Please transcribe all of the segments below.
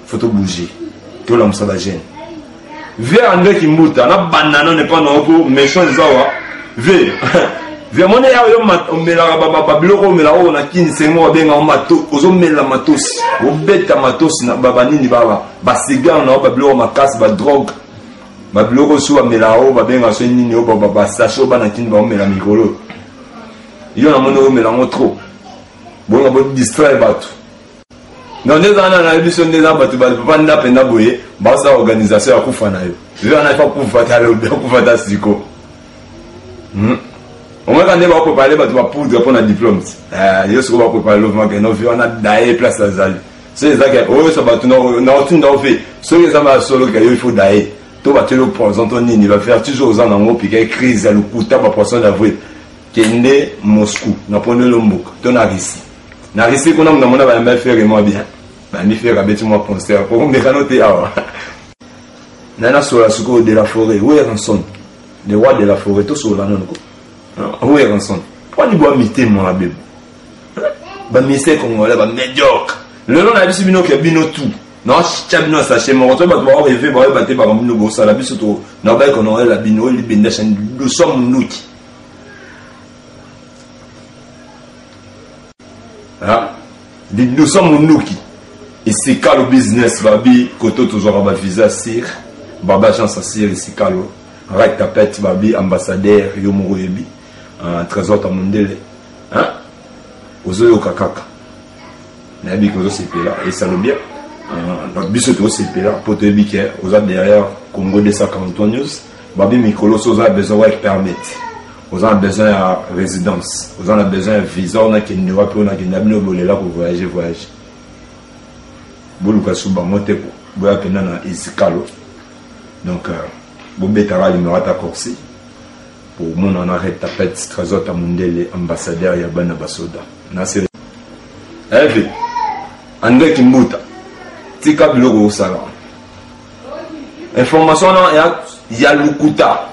Faut bouger. Tout l'homme ça va gêner. Viens André Kimbuta, na banana n'est pas non méchant zawa. Viens. Viens mon ya yo mela baba biloko mela o na kin sengo benga mato ozo mela matos. O beta matos na baba nini baba. Ba cigare na ba biloko makasi ba drogue. Ba biloko so mela o ba benga so nini o baba sacho ba na kin ba mela mikolo. Yo na mono mela ngo trop. Bon on va distraire bato. Non des ans na biso des ans bato ba panda penda boye ba sa organisation ya kufa na yo. Yo na pas kufa ta le kufa ta siko. On va quand même préparer bato ba poudre pour na diplôme. Yo se va préparer le moment que no on a daé place à Zali. C'est ça que oh ça bato na aucune dans fait. Ce que ça va solo que il faut daé. To ba te le présenter ni va faire toujours aux en piquer crise à le couta ba poisson d'avril. Kende Moscou na pone lombok to na Russie. Na Russie qu'on a mon va faire vraiment bien. Ba mi faire abeti moi concert pour me canoter awa. Nana sur la suko de la forêt, où est Ranson? Le roi de la forêt to sur la non ko. Où est Ranson? Pas ni bois mité mon abé. Ba missé congolais ba médiocre. Le nom na biso bino ke bino tout. Non, chabino sa chez mon retour ba rêver ba battre ba bino bo sala biso to. Na ba ko no la bino li benda chan nous sommes nous. Nous sommes nous qui. Et c'est quand le business va bien, côté toujours va visa sir, baba chance sir ici calo, right tapette va bien ambassadeur yomo yebi, trésor ta mondele, hein? Ozo kakaka. Na bi ko c'est là et ça le bien. Donc biso to c'est là pour te bi que oza derrière Congo 240 news, babi mikolo soza besoin de permis. Vous avez besoin de résidence, vous avez besoin de visa, on a qui ne va plus, on a qui n'a pas de pour voyager. Vous avez besoin de monter pour aller à Isikalo. Donc, vous avez besoin de numéro à Corsi. Pour mon on arrête ta pète, trésor à Mundele, ambassadeur Yabana Basoda. Nasser. Eh André Kimbuta. Tika Biloko au salon. Information, il y a Lukuta.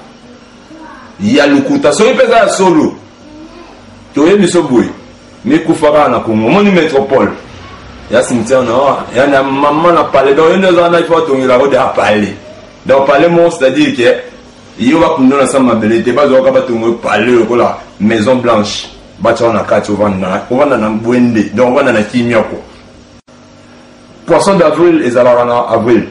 Il y a le kuta so pesa solo to yebi so boy mais kufara na Congo moni métropole ya cimetière na ya na maman na parler donc une zone il faut tourner la route à parler donc parler mon c'est-à-dire que il va kundo na sama belete ba zo ka ba tourner parler ko la maison blanche ba tsa na kati o vanda na bwende donc vanda na kimia ko poisson d'avril ezalaka na avril.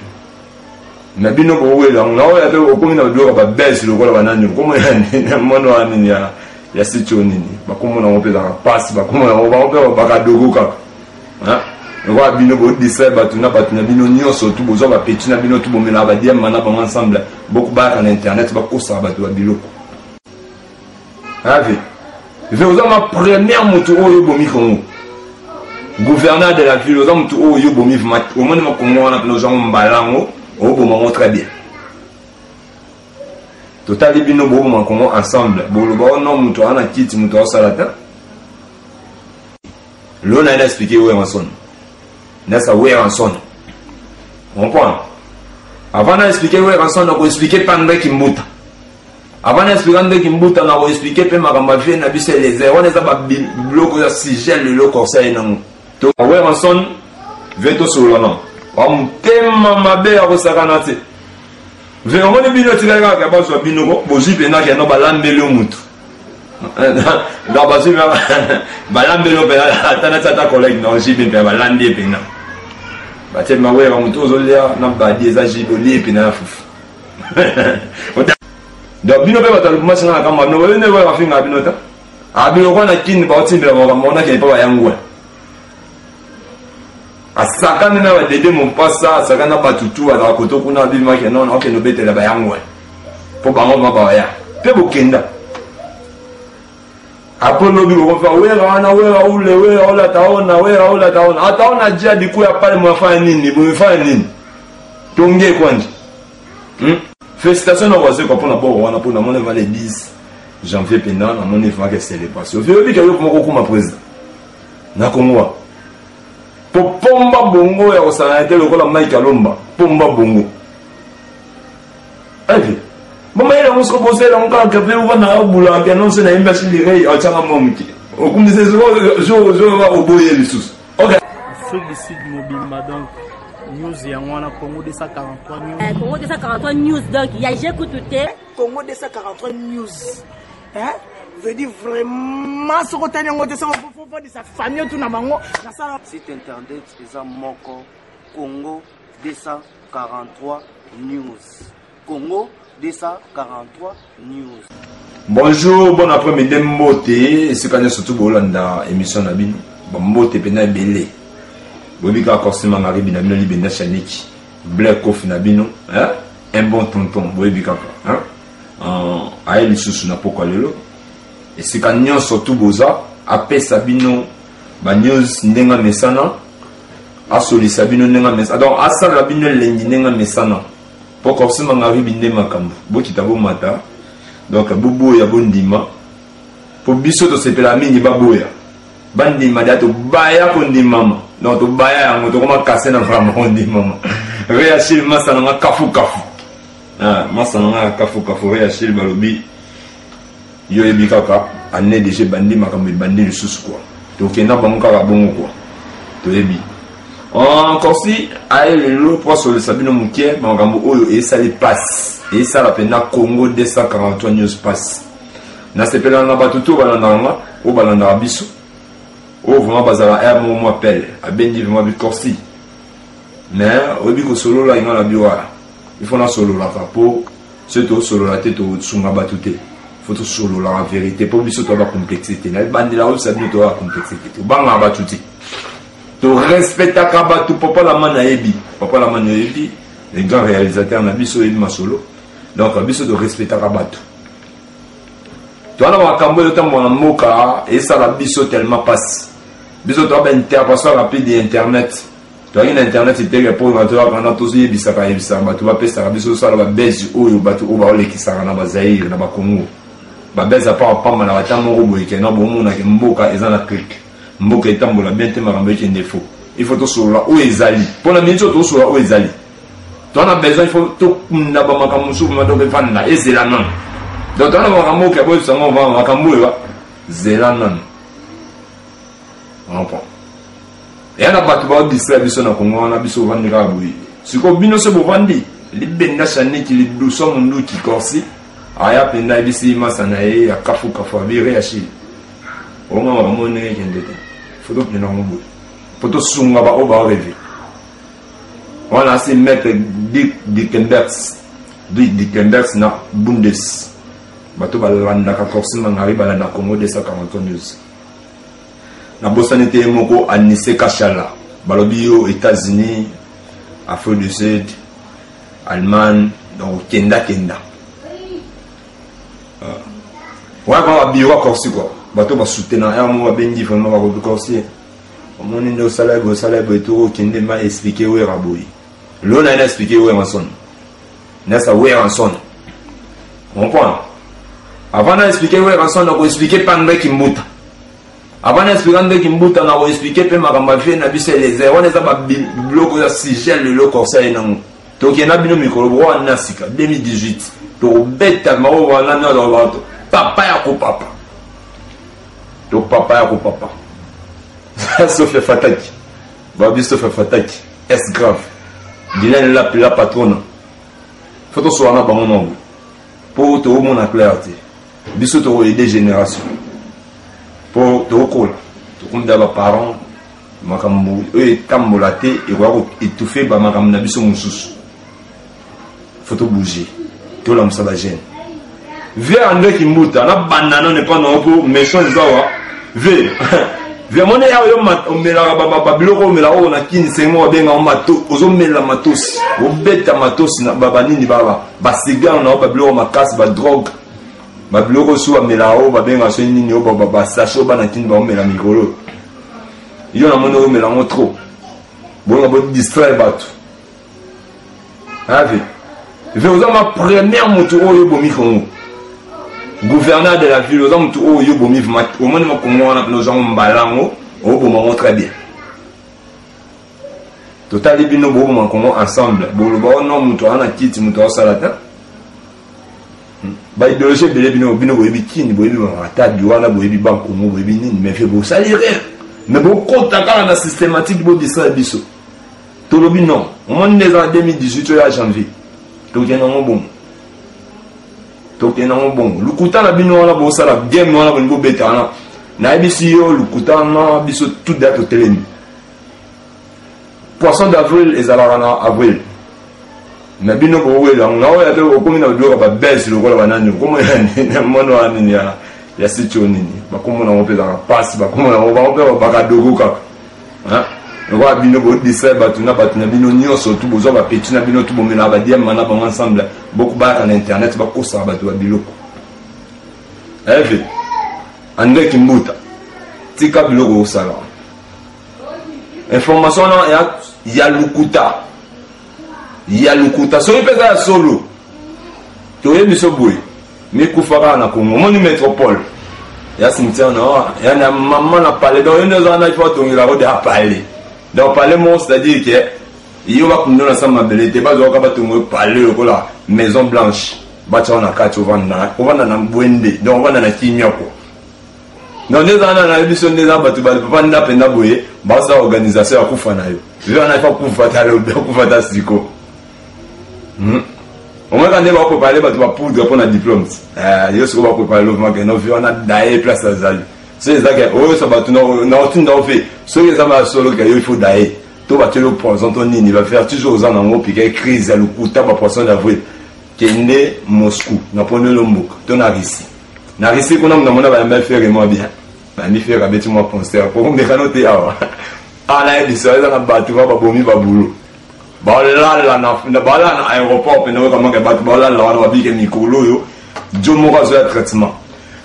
Mais bino ko wela na o ya te o komina do ba bes lo ko la banani ko mo ya mono ani ya sicho nini ba ko mo na opeza pass ba ko mo na ba opeza ba ka dogo ka hein ngo bino bo disait ba tuna bino nyonso tu bozo ba petit na bino tu bomela ba dia mana ba ensemble beaucoup ba na internet ba ko sa ba to biloko ave je vous ma première moto o bomi ko gouverneur de la ville aux hommes tout yo bomi au moins ko mo na nos gens mbalango. Oh, bon, très bien. Total, les bino bon ensemble. Bon, le bon nom, moutou, on a quitté moutou, salata. L'on a expliqué où est Ranson. N'est-ce où est Ranson? On comprend. Avant d'expliquer où est Ranson, on a expliqué Pandé Kimbuta. Avant d'expliquer Pandé Kimbuta, on a expliqué Pemagamba Vie, on a vu les erreurs, on a vu le bloc de sigel, le conseil. Donc, où est Ranson? Veto sur le nom. On tema mabe ya kosakana te. Vraiment bino tiraka ka ba so bino ko bozi pena ke no balambelo mutu. Da bazi balambelo pe atana tata collègue non jibe pe balandi pena. Ba te mawe ba mutu ozolia na badi eza jibe li pena fufu. Donc bino pe batalo kuma singa kama no wene wa finga bino ta. Abino ko na kini ba otimbela mo mona ke pa ba yangwa. Asakana na wa dede mon passa asakana batutu ala koto kuna bima ke non ok no betela ba yangwe po bango ba ya pe bokenda apolo bi ko fa wera wana wera ule wera ola taona wera ola taona ataona jia diku ya pale mwafanya nini mwafanya nini tonge kwanje félicitations na wase ko pona bo wana pona mona vale 10 janvier pena na mona fa ke célébration vieux bi ke yo ko kuma président na Congo. Pour pomba bongo ya osanate lokola Mike Alomba pomba bongo ave mama ile musko bosela onka kape uva na bula ke non se na imba silirei achanga momki okumdise zo va oboye lisusu okay Solicite mobile donc news yangwana Congo 243 news. Congo 243 news donc j'écoute tout. Congo 243 news. Hein? Veut dire vraiment ce côté ngo te ça faut de sa famille tout na bango na sala site internet eza moko Congo 243 news. Congo 243 news. Bonjour, bon après-midi mbote, c'est quand surtout bolanda émission na bino. Bon mbote pena belé. Bobika korsima ngari bina bino libenda chaniki. Black coffee na bino, hein? Un bon tonton, bobika hein? Aïe le sous na poko lelo. Et c'est quand nyon surtout boza apé sabino ba news ndenga mesana asoli sabino ndenga mesana. Donc asala bino lengi ndenga mesana. Poko korsima ngari binde makambo. Bokita bo mata. Donc bobo ya bondima pour biso to sepela mingi baboya bandima dato baya kondi mama non to baya yango to koma kase na vraiment kondi mama réachil masa na kafu kafu ah masa na kafu kafu réachil balobi yo ebikaka ane déjà bandima comme bandi le sous quoi to kena bango ka bongo quoi to ebi encore si aïe le pour sur le sabino mukie mangambo oyo et ça les passe. Et ça la peine Congo 243 news pass. Na sepela na batuto balanda o balanda biso. O vraiment bazala air mo appel a bendi vraiment bi corsi. Mais obi ko solo la ngala biwa. Il faut na solo la pour surtout solo la tête au tsunga batute. Faut to solo la vérité pour biso to ba complexité. Na bandi la o sabino to ba complexité. To banga batuti. To respecta kabatu papa la mana ebi. Papa la mana ebi. Les grands réalisateurs na biso ebi ma solo. Donc, biso de respecter Rabato. Tu as la cambo de temps moka et ça la biso tellement passe. Biso tu as une intervention rapide d'internet. Tu as une internet qui te pour rentrer quand on tous les bisaka et bisaka. Tu vas payer ça biso ça la base ou yo batu ou ba le qui sara na Zaïre na ba Congo. Ba base à part pas mal na batamo robo et na bo mona ke mboka ezana clic. Mboka etambola bien te marambe qui défaut. Il faut to sur là où ezali. Pour la minute to sur là où ezali. Tu as besoin, il faut tout le monde et c'est la non. Donc, tu as un qui a besoin de c'est la non. Et on a pas de distribution au Congo, on a besoin de vendre. Si on a besoin de vendre, les bénéficiaires qui les doucement nous qui corsi, à y peine ici, masanae, à kafu kafu, à réagir. On a un monnaie qui est dedans. Il faut tout prendre en bout. Pour tout sounger, on va rêver. On a assez mettre Dickenbergs na Bundes. Bato balanda ka korsima ngari balanda Congo 243 news. Na bosanité moko Anissé Kachala. Balobi aux États-Unis, Afrique du Sud, Allemagne, donc Kenda. Ouais, ba biwa korsi quoi. Bato ba soutenir un mot bengi vraiment ba korsi. On est au salaire et tout Kende m'a expliqué où est Raboui. L'on a expliqué où est Ranson. N'est-ce où est Ranson? On comprend. Avant d'expliquer où est Ranson, on a expliqué Pandé Kimbuta. Avant d'expliquer Pandé Kimbuta, on a expliqué que Magambafi n'a pas les airs. On a pas bloqué le sigel le corsaire et non. Donc il y a un micro en Nasika 2018. Donc bête à Maro en l'année dans l'autre. Papa yako papa. Donc papa yako papa. Sauf Fataki. Babi Sauf Fataki. Est grave. Dylan la patronne. Faut que soit là bon nombre. Pour te remonter la clarté. Biso te aider génération. Pour te recoller. Tu comptes d'abord parents. Makambo. Eux tambolate et voir étouffer ba makam na biso mususu. Faut te bouger. Tout l'homme ça la gêne. Viens André Kimbuta. Na banana n'est pas non pour méchant zawa. Viens. Vraiment, on met la babilo, on met la on a qui c'est moi bien en matos, on met la matos, on bête à matos, na babani ni baba, basigan na babilo ma casse, ba drogue, babilo sous on met la on va bien à ce nini on baba sacho ba na kin ba on met la micro. Il y a mon on met la on trop. Bon on va distraire bateau. Avec. Je vais vous ma première moto au bomi Congo. Gouverneur de la ville, aux hommes tout haut, au moins on a nos gens balango, au moment très bien. Total, les bino ensemble. Bon, non, mouton, on a quitté mouton salata. Bah, idéologie, bino, boybikin, boybiata, biwana, boybiban, comme boybinin, mais fait beau salir. Mais bon, quand t'as la systématique, beau distrait biso. Tolobi non. Au moins, les ans 2018, à janvier. Toké non bon. Toké non bon. Lukuta na bino na bossa la game na bon betana. Na ebisi yo lukuta na biso tout date au télé. Poisson d'avril et zalarana avril. Mais bino ko wela na o ya to ko mina do ba best lo ko la banani ko mo ya mono ani ya sicho nini. Ba ko mo na mo pe da pass ba ko mo na mo ba pe ba ka dogo ka. Hein? Roi bino bo disait batuna bino nyonso tout bozo ba petit na bino tout bomena ba diam mana ba ensemble beaucoup ba na internet ba ko sa ba to biloko eve ande kimbuta tika biloko osala information na ya lukuta so ipeza ya solo to ye biso boy mi kufara na Congo moni métropole ya cimetière na ya na maman na parler donc une zone il faut tongira ko de parler. Donc parler moi c'est-à-dire que il y a pas de ça ma belle pas zo ka batungo parler ko la Maison Blanche bacha na kati ovanda na mbwende donc ovanda na kimia ko non des ana na émission des abatu ba papa nda penda boye ba sa organisation ya kufa na yo yo na fa kufa ta le kufa ta siko au moins quand on va préparer ba tu vas poudre pour na diplôme yo se va préparer le moment que no on a daé place à zali. C'est ça que oh ça va tout non fait ce que ça va solo que il faut d'ailleurs tout va te le présenter ni va faire toujours aux en piquer crise à le coup tabac poisson d'avril qui est né Moscou na pone le mbok to na risi qu'on a mona ba me faire moi bien ba mi faire avec moi penser pour me canoter ah là il ça na batu ba bomi ba boulot ba la na aéroport pe no comment que batu ba la na bi ke mikolo yo jomo ka zo traitement.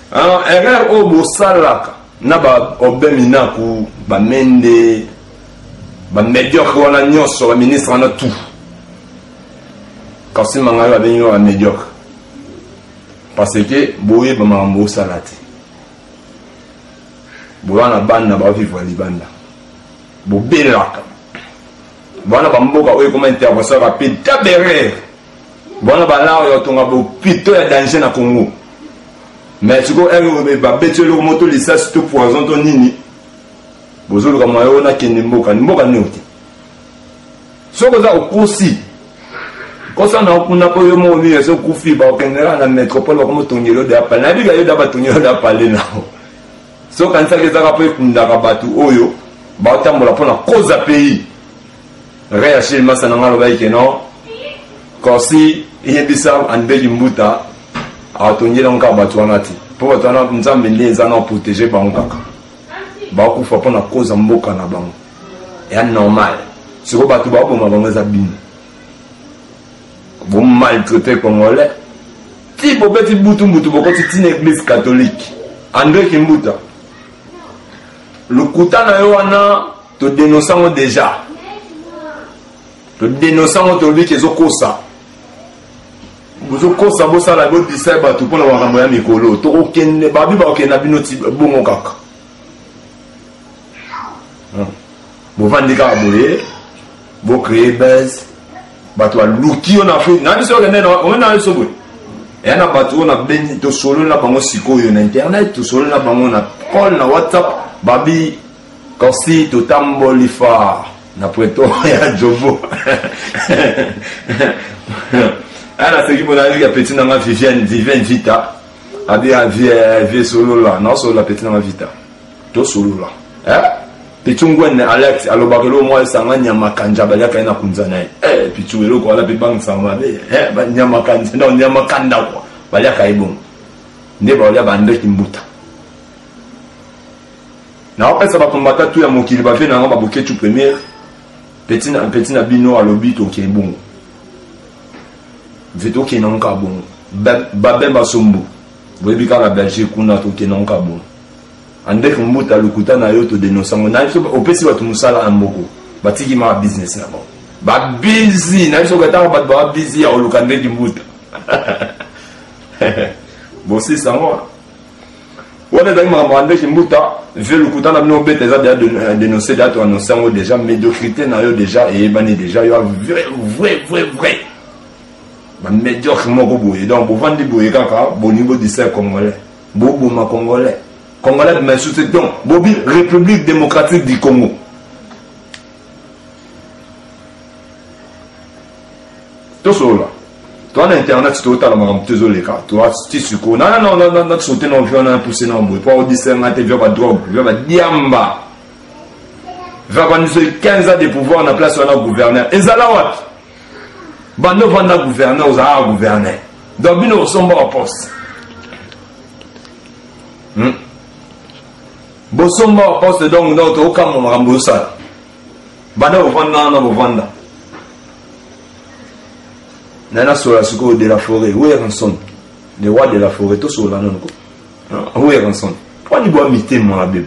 Alors, erreur au Bossalaka, n'a pas obémina ku ba mende, ba médiocre on a nyonso, ba ministre en a tout. Quand si manga va venir à médiocre, parce que boye ba mambo salati, boya na banda ba vivre libanda, bo belaka, bona ba mboka oyo comment intervention rapide, taberer, bona ba la yo tonga bo pito ya danger na Congo. Mais tu vois, elle va bêter le moto, les sas, tout poison, ton nini. Bozo le ramayo, na kene mboka, mboka noti. So que ça au coursi. Quand ça n'a pas eu mon vie, c'est au koufi, bah, au Canada, la métropole, comme ton yelo de Apple. La vie, il y a d'abord ton yelo d'Apple, là. So quand ça, que ça rappelle qu'on a rabattu, oyo, bah, t'as mon la pour la cause à pays. Réachil, ma sananga, le bail, non. Quand si, il y a des sables, en belle mbuta. A tonye na nka batu wanati po batu wana nzambe ndiye nzana protéger bango kaka ba ku fa pona cause mboka na bango ya normal siko batu ba boma bango za bini bon maltraité congolais ti bo beti butu boko ti na église catholique André Kimbuta lukuta na yo wana to dénonçant déjà to lui que zokosa vous avez un peu de disciple pour le voir à Mikolo. Tu as babi ba okena binoti bongo kaka. Vous vendez boye, vous créez base, bato luki on a fait. Na biso on a so boy. Et na bato on a beni to solo na bango siko yo na internet, to solo na bango na call na WhatsApp, babi kosi to tambolifa na pueto ya jobo. Alors, c'est qui m'a dit que petit n'a Vivienne Vita a dit à vie solo là, non solo la petite n'a Vita, tout solo là. Hein? Petit ngwen Alex, alors bakelo moi ça m'a nyama kanja balia kaina kunzana. Petit welo ko ala pe bang ça m'a dit, ba nyama kanja, non nyama kanda quoi. Balia kaibon. Nde balia bande kimbuta. Na après ça va combattre tout ya mokili ba fait na ba boké tout premier. Petit na bino à lobby to qui est bon. Veto qui non ka bon babé basombo boyebi ka la Belgique kuna to qui non ka bon ande kumbuta lukuta na yo to dénonçant na so opesi watu musala na mboko batiki ma business na bon ba busy na so gata ba busy ya olukande kimbuta bon c'est ça moi wala dai ma ande kimbuta ve lukuta na no bete za dénoncer date annoncer déjà médiocrité na yo déjà et bani déjà yo vrai ba médiocre moko boye donc pour vendre boye kaka bon niveau de ça congolais bobo ma congolais mais sous donc bobi République démocratique du Congo tout ça là. Toi, en internet, tu as les cas. Tu as tu succo. Non, tu sauté dans le vieux, on a poussé dans le bout. Toi, on dit c'est un vieux, pas de drogue, vieux, pas de diamba. Va prendre 15 ans de pouvoir, on a place sur un gouverneur. Et ça là, what? Bando vanda gouverneur, on a un gouverneur. Donc, nous sommes en poste. Bosomba en poste, donc, dans le cas, on va rembourser. Bando vanda. Nana sola suko de la forêt, où est Ranson? Le roi de la forêt, tout sola non. Où est Ranson? Pourquoi tu bois mité mon abé?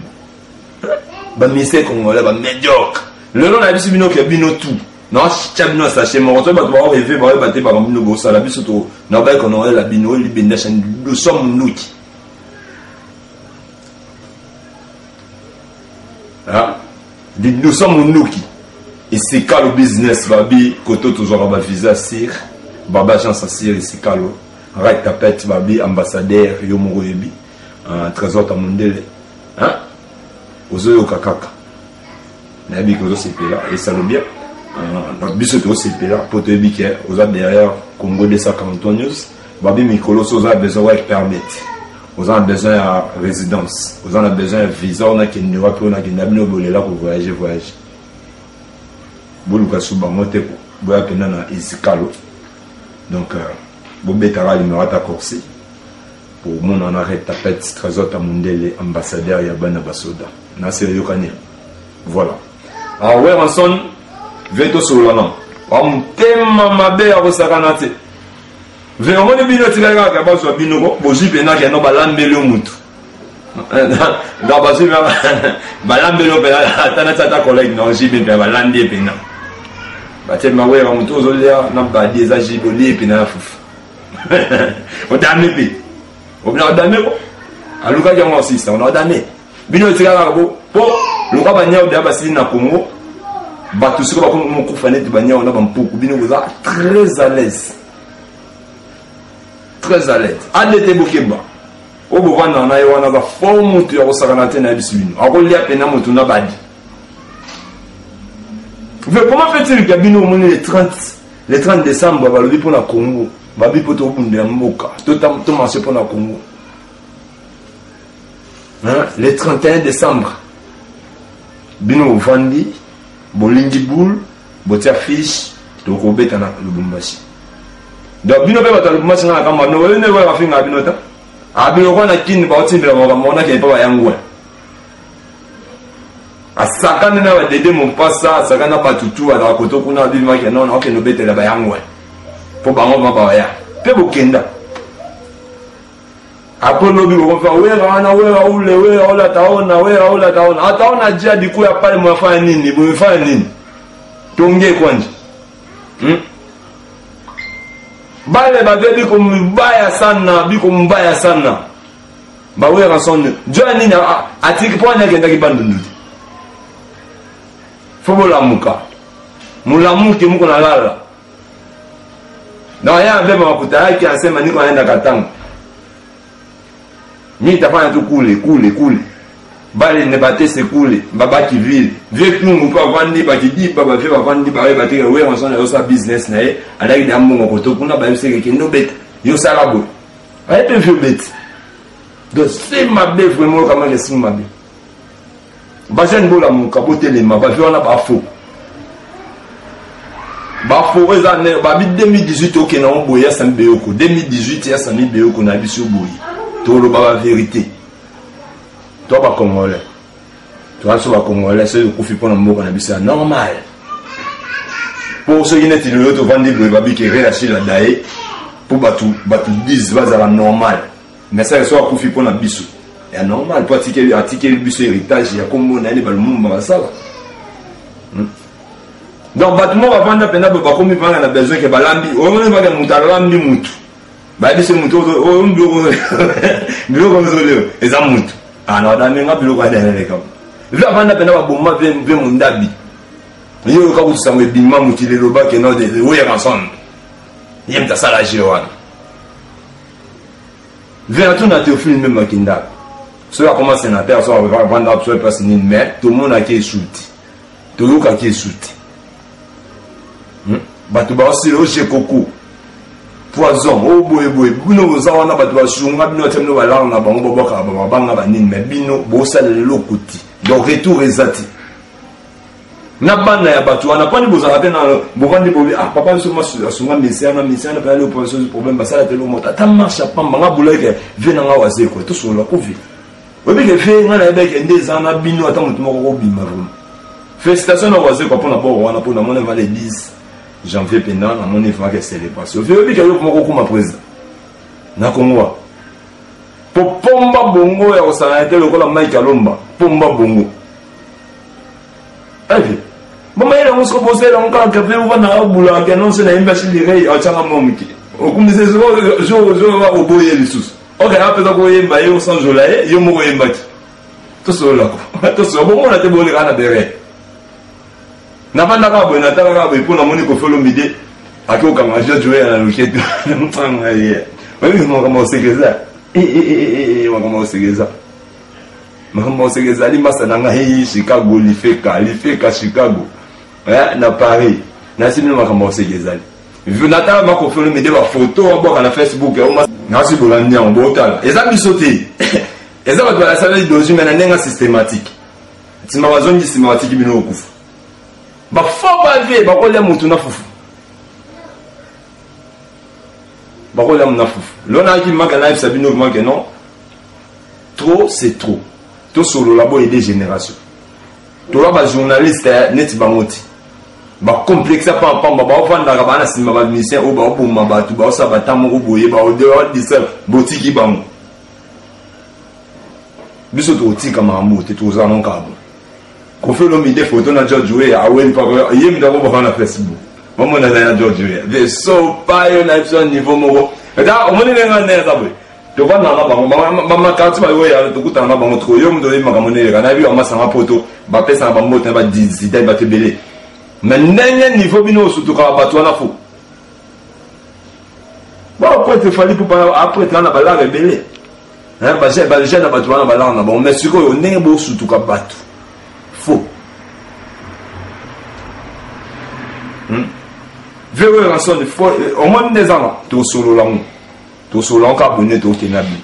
Bah misé congolais, bah médiocre. Le nom a dit bino que bino tout. Non, chabino sachet mon retour, bah tu vas rêver, bah battre par bino bossa, la biso non bah qu'on aurait la bino, li bendachan, nous sommes nous. Ah, nous sommes nous qui. Et c'est quand le business va bien, côté toujours à visa sir. Baba Jean Sassir ici Kalo, Rai Tapet Babi, ambassadeur Yomoro Yebi, trésor Tamundele, hein? Ozo Kakaka. Nabi Kozo CP là, et ça le bien. Biso to CP là, pour te dire que aux derrière Congo 243 News, Babi Mikolo, aux a besoin de permis, aux a besoin de résidence, aux a besoin de visa, on a qui ne va plus, on a qui n'a pas de là pour voyager. Bouluka Subamote, Boya Penana ici Kalo. Donc, Bobetara Limerata Corsi, pour mon en arrêt tapette, trésor Tamundele, ambassadeur Yabana Basoda. Nasser Yokane. Voilà. Alors, ouais, Ranson, Veto Solana. On t'aime ma belle à Rosaranate. Vraiment, les binots, tu regardes, qu'à base de binots, Boji Pena, qui a non balambelé moutou. Dans Basu, balambelé, ta collègue, non, j'y vais balandé Pena. Bate mawe wa mtu ozolea na badi za jiboli pe na fufu. Odame pe. Obina odame ko. Aluka ja mo sista, on odame. Bino tika ko po luka banya odia basili na Congo. Batu siko ba ko mo kufane te banya ona ba mpuku bino goza très à l'aise. Très à l'aise. Adete bokeba. Obo vana na yo na ba forme tu ya ko sakana te na bisibino. Akolia pe na mutu na badi. Comment fait-il que Bino les 30 décembre, va le pour la Congo, va le pour tout le monde, tout marché pour la Congo. Les 31 décembre, Bino Vandi, Bolindi Boule, Botia Fish, Tokobet na Lubumbashi. Donc Bino va à Lubumbashi na kama no ne va faire na Bino ta. Abino kwa na kin ba otimbela mo mona ke pa ba yangwe. Asakana na wadede Mombasa, asakana patutu ala koto kuna bima ke non ok no betela ba yangwe. Po bango ba ya. Pe bokenda. Apolo bi ko fa wera na wera ule wera ola taona wera ola taona. Ataona jia diku ya pale mwafanya nini? Mwafanya nini? Tonge kwanje. Bale ba bebi ko mbaya sana, biko mbaya sana. Ba wera sonne. Jua nini atiki pona kenda kibandundu. Faut lamuka. Mulamuke muko na lala. Na ya mbeba makuta yake anasema niko naenda Katanga. Mimi tafanya tu kule. Bale ne batese kule, babaki ville. Vieux nous pas vendre ba kidi baba vieux ba vendre ba ba tire we on son sa business na e. Alaki da mbongo koto kuna ba yose ke no bet. Yo salabo. Ay pe vieux bet. Donc c'est ma bé vraiment comment les signes ma bé. Bajen bola mon kabote les ma ba vieux on a ba faux. Ba faux ezane ba bi 2018 OK na on boya sambe yoko. 2018 ya sambe yoko na biso boyi. To lo ba vérité. Toi pas congolais. Toi sur la congolais c'est le kofi pour mboka na biso normal. Pour ceux qui n'étaient le to vendre le babi qui relâché la daé pour batu 10 va la normal. Mais ça soit kofi pour na biso. Et normal pour article biso héritage ya comme na ni ba le mumba ça. Donc bâtiment va vendre pena ba comme il a besoin que balambi on ne va pas mutalambi mutu. Ba biso mutu o mbiro comme ça et ça mutu. Ah non, dans mes biloko derrière comme. Je vais vendre pena ba bomba ve mundabi. Yo ka kusa ngwe bima mutile loba ke no de we ranson. Yem ta sala jiwana. Vers tout na te film même makinda. Cela commence à personne va vendre absolument pas ni mais tout le monde a qui insulté. Tout le monde a qui insulté. bato baosila oje koko poison o boye boye bino oza wana bato basunga bino batia bino balala na bango babwaka babanga banini mais bino bosalela eloko ti donc retour ezati na bana ya bato wana poni bozala te na bovandi bobi ah papa biso asunga mesiana na pale opposition problème basala te lo moto ata marche pamba nga buleke ve na nga waze ko to solo ko vi obi ke fe nga na beke ndeza na bino ata mutu moko ko bima vraiment félicitations na waze ko pona bo wana pona mona va le 10 janvier pendant na mona fa que célébration fe obi ke yo moko ko ma président na Congo popomba bongo ya osana te lokola Mike Alomba pomba bongo avi mama ile musko posela onka kape uvana abula ke non se na imba shilire achanga momki okumise zo wa oboye lisusu ok apeza ko yemba yo sans jolaye yo moko yemba ti to sola ko to so bongo na te boli kana dere na banda ka bo na ta ka bo ipona moni ko felo mide akoka majo joye na luketo mtanga ye wewe mo kama usigeza mo kama usigeza mama usigeza limasa nanga hii Chicago lifeka Chicago na Paris na simi makambo usigezali Jonathan ma ko felo mide ba photo aboka na Facebook na si bolandi en botala eza bisote eza ba la salle doji mena nenga systématique tima bazongi systématique bino okufu ba fo ba vie ba ko le mutu na fufu ba ko le mutu na fufu lona ki maka live sabino maka non trop c'est trop to solo la bo aider génération to la ba journaliste net bangoti ba complexe pa ba vanda ka bana sima ba musicien o ba bomba ba tu ba sa ba tamoko boye ba o de disel botiki bango biso to tika mambo te to za non kabo ko fe lo mi de photo na George Weah awen pa yemi da ko ba na Facebook maman na ya George Weah de so pa yo na so niveau moko da o moni nga na za boy to va na ba mama ka ti ba yo ya to kuta na ba motro yo mdo yemi ka moni ka na bi o ma sa photo ba pesa ba moto ba dizida ba tebele mais n'enye niveau bino sutuka bato na fo ba ko te fali pour après na ba rebelle hein ba jeune bato na ba na bon mais siko yo n'enye bo sutuka bato fo vewe ranson de fo au moins des ans to solo la ka bonne to tenabi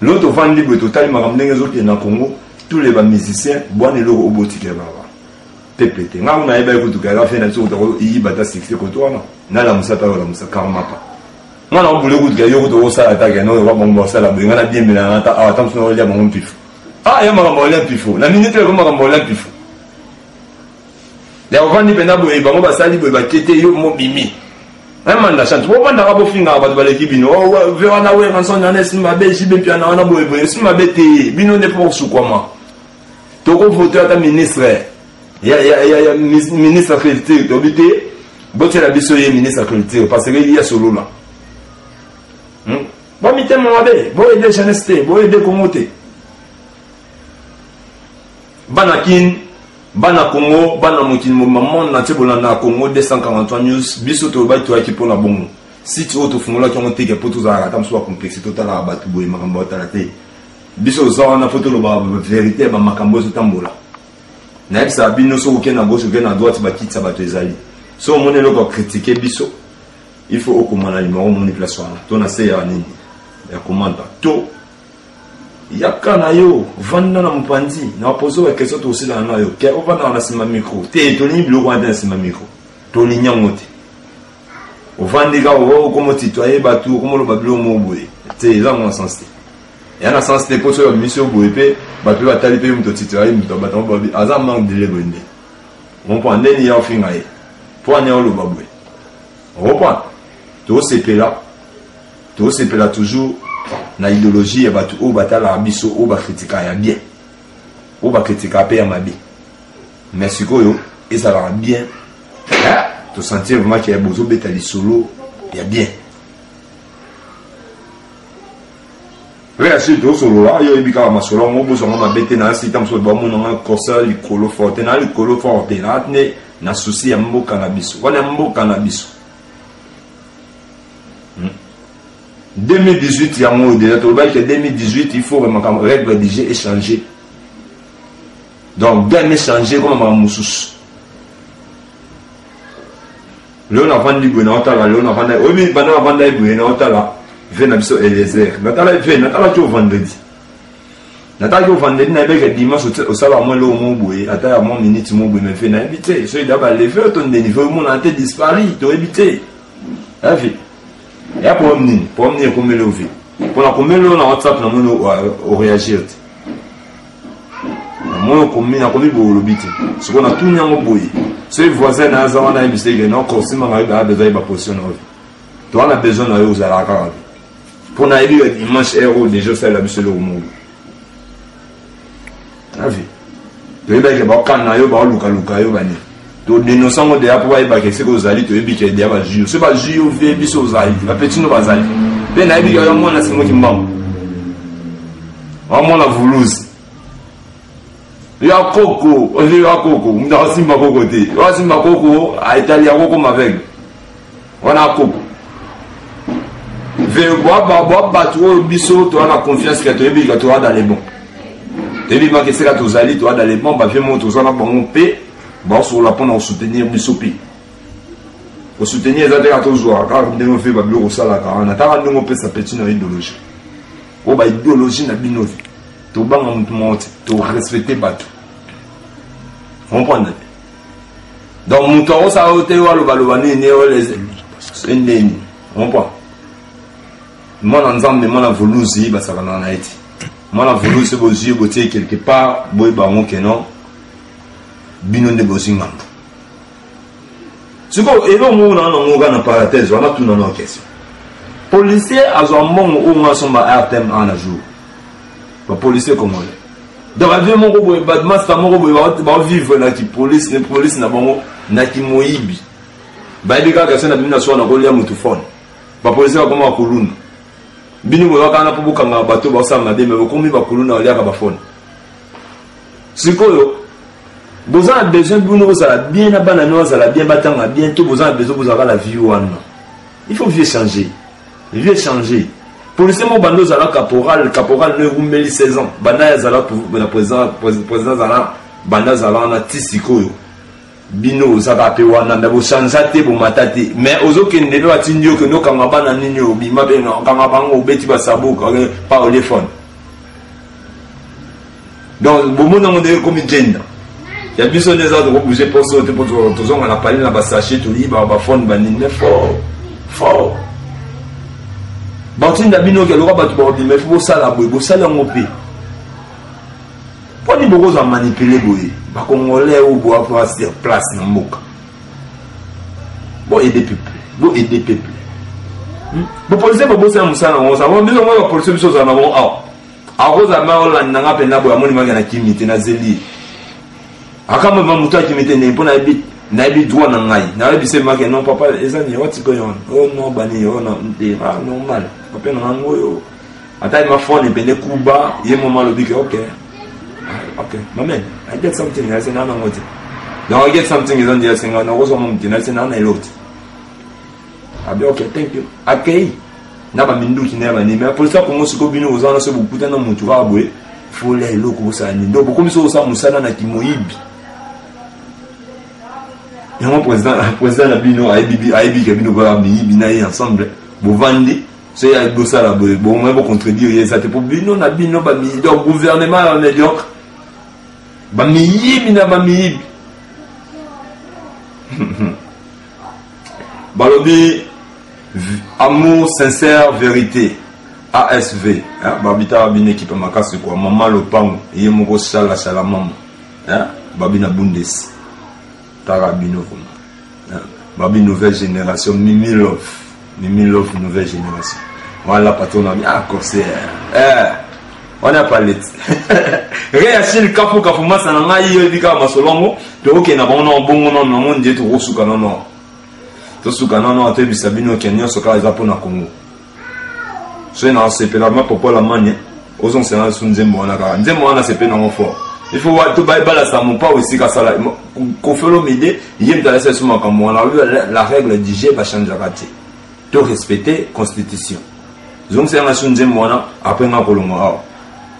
l'autre vandi bo total ma ramnenge zo te na Congo tous les musiciens boane lo obotike baba pété nga on a eba ko to ka fait na so to yi bata 60 ko to na la musa karma pa nga na bule ko to yo ko to sa attaque no wa bon sa la nga na bien na ta atam so ya mon pif ya ma mo le pifo na minute ko ma mo le pifo le ovandi pena bo e bango ba sali bo ba tete yo mo bimi manda chante bo banda ka bo finga ba to ba le kibino o ve wana we ranson na nesi ma be jibe pia na wana bo e si ma bete bino ne pour su quoi to ko voter ta ministre il y a ministre de la culture d'obité botte la biso ye ministre de la culture parce que il y a solo là bon mi temo abe bo aider jeunesse bo aider komote banakin bana Congo bana mokili maman na tebola na Congo 243 news biso to ba to aki pona bongo si tu auto fungola ki on teke poto za ata mso complexe total la batu boy makambo tala te biso za na photo lo ba vérité ba makambo zo tambola na ça bino so ko na gauche ko na droite ba kitsa ba to ezali so on est là pour critiquer biso il faut au commandant numéro mon place wana to na se ya nini ya commandant to yakana yo vanda na mpandi na poso ba question to sila na yo ke o vanda na sima micro te to ni bloko na sima micro to ni nyangote o vandi ga o como titoyer ba tu como lo bablo mo boye te za mon sens ya na sens te poso yo mission boye pe ba pe ba tali pe mto titoyer mto ba ton babi aza manque de lebonde on prend ndeni ya finga ye pour ne o lo babwe on reprend to sepela toujours na idéologie ya batu o batala biso o ba critika ya bien o ba critika pe ya mabe mais sikoyo et ça va bien to sentir vraiment qu'il y a besoin betali solo ya bien réagir to solo là yo ibika ma solo mo besoin ma bete na sitam so ba mo na kosa likolo forte na ne na souci ya mboka na biso wana mboka na biso 2018, il y a un déjà tout le 2018, il faut vraiment règle rédiger et changer. Donc, bien changer comme un moussous. Là on a vendu bon otala là on a vendu oui pendant on a vendu bon otala fait na biso Eliezer natala fait natala tu vendredi natala tu vendredi na avec dimanche au sala moi là au mon boy ata à mon minute mon boy me fait na habiter so il d'abord lever ton niveau mon ante disparu to habiter a vu et après pour venir comme le vie pour la comme le na WhatsApp na mon au réagir moi comme na comme bo lobité ce qu'on a tout nyango boy ce voisin na za wana habiter que non consima a besoin de position toi on a besoin d'aller aux alaka pour na ebi dimanche héros déjà c'est la monsieur le monde a vu to eba ke ba kana yo ba luka yo bani to dénonçant de ya pour ba ke se ko zali to ebi ke dia ba jio se ba jio vie biso zali ba petit no ba zali pe na ebi yo mona se mo ki mbam mona vuluzi ya koko oli ya koko mda simba koko te wa simba koko a italia koko maveg wana koko ve ba tu biso to na confiance que to ebi ka to dans les bons ebi ma que c'est ka to zali to dans les bons ba fait mon to ça na bon pe ba sur la pour soutenir biso pe au soutenir les autres to jouer car ndemo fait ba bloko sala ka na ta ndemo pe sa petite idéologie o ba idéologie na binovi to banga mutu monte to respecter bato comprendre donc mutu o sa o te wa lo baloba ni les ndeni comprendre moi nzambe moi voluzi ba saka na eti moi voluzi bo yeux boté quelque part boy ba mon kenon bino de bozinga siko elo mo na na parenthèse on a tout dans nos questions policier azomon o nga somba artem en jour ba policier comment donc avec mon robo badmas ta mon robo ba vivre na ki police na bongo na ki moyibi ba bika ka sena bina so na ko lia mutu phone ba policier ko ma kuluna bino mo wakana po bukanga bato ba sama de me ko mi ba kuluna olia ka ba phone sikoyo besoin besoin bino ça bien na bana no ça la bien batanga bientôt besoin vous avoir la vie one il faut vieux changer policier mo bando zala caporal ne rumeli 16 ans bana zala pour la président zala banda zala na tisikoyo bino za ba pe wana ndabo chanza te bo matate mais ozokende be batindio que no kanga bana nini obima be no kanga bango beti ba sabuka pas au téléphone donc bon mon nom de comme gender ya biso les autres ko bouger pour sauter pour tous on a parlé na ba sachet to liba ba phone banine fort Bantinda bino ke loka batu ba mais faut sala boy bo sala ngope poni boko za manipuler boy ba congolais ou bo avoir place na mboka bo aider peuple bo police bo bosa musana ngo sa bo biso ngo police biso za na bon a roza ma ola nanga pena bo amoni magana kimite na zeli akama ba muta kimite ne pona na droit na ngai na bise ma ke non papa ezani what's going on oh no bani oh no normal papa na ngoyo ata ma phone pende kuba ye mama lo bike okay maman I get something I say na ngote now I get something is on the saying na gozo mum tina say na lot abi okay thank you okay na ba mindu kineba ni mais pour ça ko musiko bino ozana se bukuta na mutu ba bwe fole loko sa ni ndo bokomi so sa musana na kimoyibi et mon président Nabino Aibi Kabino Bina ensemble Bovandi c'est à Gossa la bon moi contredire ça te pour Bino Nabino Bami donc gouvernement médiocre Bami Bina Bami Balobi amour sincère vérité ASV hein Babita Bine équipe makasi quoi maman le pang et mon gros sala maman hein Babina Bundes Tarabino, Babi nouvelle génération, Mimi Love, nouvelle génération. Voilà, patron, on a mis un corsaire. On a parlé. Réagir le capot, capot, ça n'a pas eu de cas, ma solongo. Tu ok, n'a pas bon, non, Dieu, tu reçois, non. Tu reçois, non, tu es Sabino, Kenya, ce cas, ils apprennent à Congo. C'est un CP, la main pour la manière. Osons, c'est un Sunzembo, on a CP dans mon fort. Il faut voir tout la ça pas aussi qu'à ça qu'on fait le m'aider il y a dans session comme on a vu la règle du jeu va changer raté de respecter constitution donc c'est un nation moi après ma colombo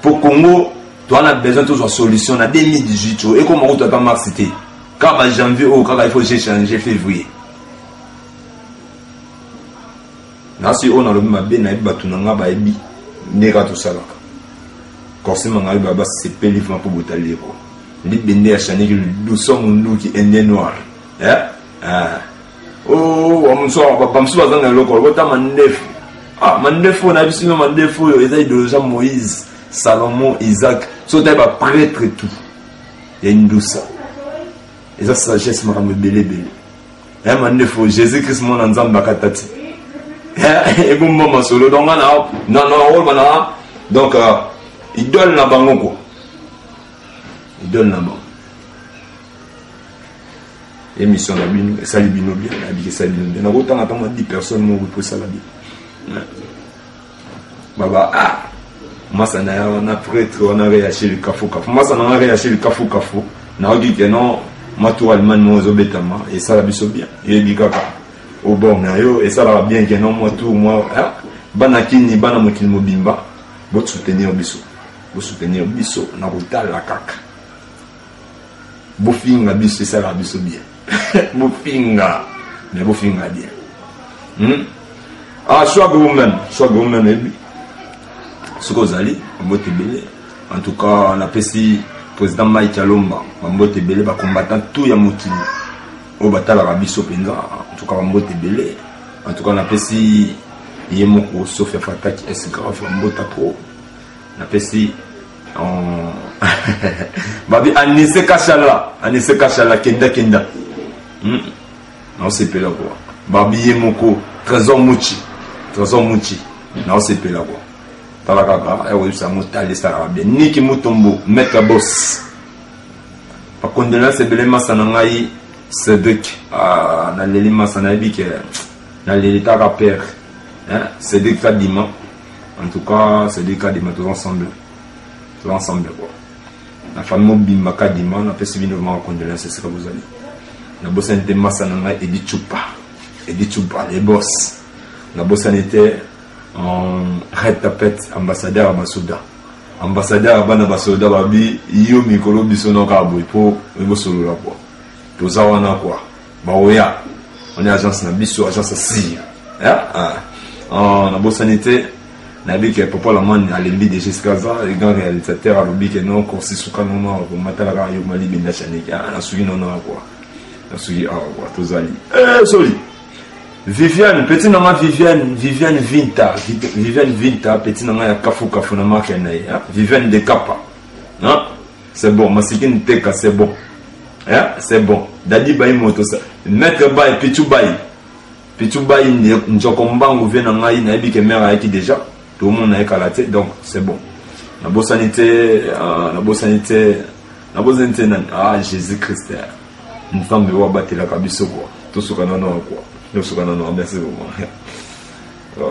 pour Congo toi on a besoin de solution en 2018 et comment on doit pas cité car janvier ou quand il faut changer février nasi on a le mabe na batu nanga ba ebi neka to salaka corsi manga ba c'est pe livre pour botali ko li bende a chané le son mundu qui indien noir oh on so ba msu bazanga loko bota mandefu mandefu na bisino mandefu eza idéologie Moïse Salomon Isaac so ta ba prêtre tout il y a une douceur et ça sagesse m'a me belé mandefu Jésus Christ mon nzamba katati et bon maman solo donc non donc idole na bango ko idole na bango émission na bino ça li bino bien na bi ça bino bien na autant attendre 10 personnes mo pour ça la bien baba moi ça na prêtre on a réagi le kafou moi ça na réagi le kafou na dit que non moi tout allemand mo zobetama et ça la biso bien et dit kaka au bon na yo et ça va bien que non moi tout moi bana kini bana mokili mobimba bo soutenir biso na kotala kaka bo finga biso ça la biso bien bo finga mais bo finga bien soit woman ebi soko zali mbote belé en tout cas on a pesi président Mike Alomba mbote belé ba combattant tout ya mokili o batala ka biso penza en tout cas mbote belé en tout cas on a pesi yemoko Sofia Fataki est grave mbota pro on a pesi babi Anise Kashala kenda non c'est pe la quoi babi yemoko Trésor Muchi non c'est pe la quoi talaka et ça motali ça va bien Niki Mutombo Maître Boss par condolence belema sanangai Cédric na lelima sanabi que na l'élita père Cédric Kadima en tout cas Cédric Kadima tous ensemble quoi la famille Bimba Kadima on a fait civilement condolence c'est ce que vous allez la bosse était masananga Edi Chupa les boss la bosse était en red tapette ambassadeur bana basoda babi yo mikolo bisono ka boy po ebo solo la quoi tous awana quoi ba oya on est agence na biso agence sire la bosse était na bike papa la man à l'envie de Jeskaza les grands réalisateurs à l'obik non corsi suka non ko matala ka yo mali binda chanika na sugi non quoi na sugi quoi tous ali soli Viviane, petit nama Viviane Vinta, petit nama ya kafu na marque na ya. Viviane de Kappa. Hein? C'est bon, Masikine Teka, c'est bon. Hein? C'est bon. Dadi Bayi moto ça. Maître Bayi, Pichu Bayi, Njokombangu vient en Aïe, Naïbi que mère a été déjà. Tout le monde a écalaté, donc c'est bon. La bonne sanité, Jésus-Christ. Une femme de roi battre la cabisso quoi. Tout ce qu'on a quoi. Merci beaucoup.